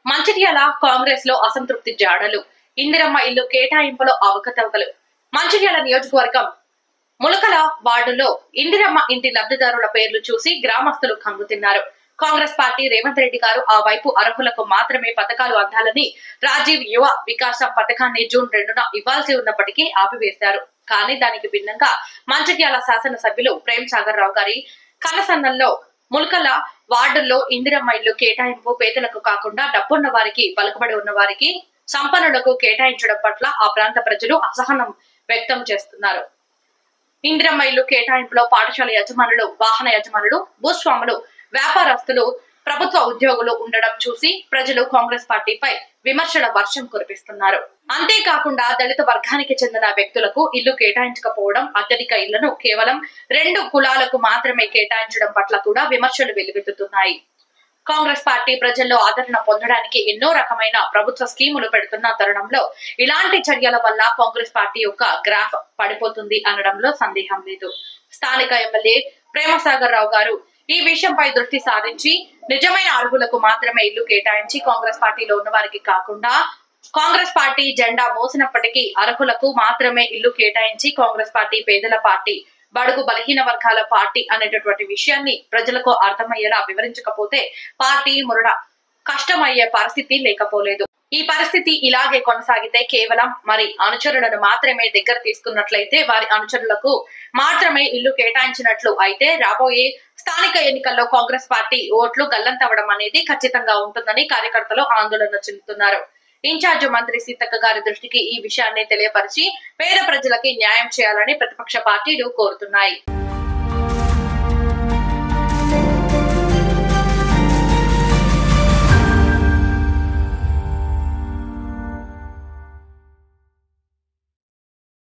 మంచిర్యాల కాంగ్రెస్ లో అసంతృప్తి జాడలు. ఇందిరమ్మ ఇల్లు కేటాయింపులో అవకతవకలు. మంచిర్యాల నియోజకవర్గం ములకల వార్డులో ఇందిరమ్మ ఇంటి లబ్ధిదారుల పేర్లు చూసి గ్రామస్తులు కంగుతిన్నారు. కాంగ్రెస్ పార్టీ రేవంత్ రెడ్డి గారు ఆ వైపు అర్హులకు మాత్రమే పథకాలు అందాలని రాజీవ్ యువ వికాసం పథకాన్ని జూన్ 2న ఇవ్వాల్సి ఉన్నప్పటికీ ఆపివేశారు. కానీ దానికి భిన్నంగా మంచిర్యాల శాసనసభ్యులు ప్రేమ్ సాగర్ రావు గారి కనసన్నల్లో ములకల వార్డుల్లో ఇందిరమ్మ ఇల్లు కేటాయింపు పేదలకు కాకుండా డబ్బున్న వారికి, పలుకుబడి ఉన్న వారికి, సంపన్నులకు కేటాయించడం పట్ల ఆ ప్రాంత ప్రజలు అసహనం వ్యక్తం చేస్తున్నారు. ఇందిరమ్మ ఇల్లు కేటాయింపులో పాఠశాల యజమానులు, వాహన యజమానులు, భూస్వాములు, వ్యాపారస్తులు, ప్రభుత్వ ఉద్యోగులు ఉండడం చూసి ప్రజలు కాంగ్రెస్ పార్టీపై విమర్శల వర్షం కురిపిస్తున్నారు. అంతేకాకుండా దళిత వర్గానికి చెందిన వ్యక్తులకు ఇల్లు కేటాయించకపోవడం, అత్యధిక ఇళ్లను కేవలం 2 కులాలకు మాత్రమే కేటాయించడం పట్ల కూడా విమర్శలు వెల్లువెత్తుతున్నాయి. కాంగ్రెస్ పార్టీ ప్రజల్లో ఆదరణ పొందడానికి ఎన్నో రకమైన ప్రభుత్వ స్కీములు పెడుతున్న తరుణంలో ఇలాంటి చర్యల వల్ల కాంగ్రెస్ పార్టీ యొక్క గ్రాఫ్ పడిపోతుంది అనడంలో సందేహం లేదు. స్థానిక ఎమ్మెల్యే ప్రేమసాగర్ రావు గారు ఈ విషయంపై దృష్టి సారించి నిజమైన అర్హులకు మాత్రమే ఇల్లు కేటాయించి కాంగ్రెస్ పార్టీలో ఉన్న వారికి కాకుండా కాంగ్రెస్ పార్టీ జెండా మోసినప్పటికీ అర్హులకు మాత్రమే ఇల్లు కేటాయించి కాంగ్రెస్ పార్టీ పేదల పార్టీ, బడుగు బలహీన వర్గాల పార్టీ అనేటటువంటి విషయాన్ని ప్రజలకు అర్థమయ్యేలా వివరించకపోతే పార్టీ మురడ కష్టమయ్యే పరిస్థితి లేకపోలేదు. ఈ పరిస్థితి ఇలాగే కొనసాగితే కేవలం మరి అనుచరులను మాత్రమే దగ్గర తీసుకున్నట్లయితే, వారి అనుచరులకు మాత్రమే ఇల్లు కేటాయించినట్లు అయితే రాబోయే స్థానిక ఎన్నికల్లో కాంగ్రెస్ పార్టీ ఓట్లు గల్లంతవడం అనేది ఖచ్చితంగా ఉంటుందని కార్యకర్తలు ఆందోళన చెందుతున్నారు. ఇన్ఛార్జ్ మంత్రి సీతక్క గారి దృష్టికి ఈ విషయాన్ని తెలియపరిచి పేద ప్రజలకి న్యాయం చేయాలని ప్రతిపక్ష పార్టీలు కోరుతున్నాయి.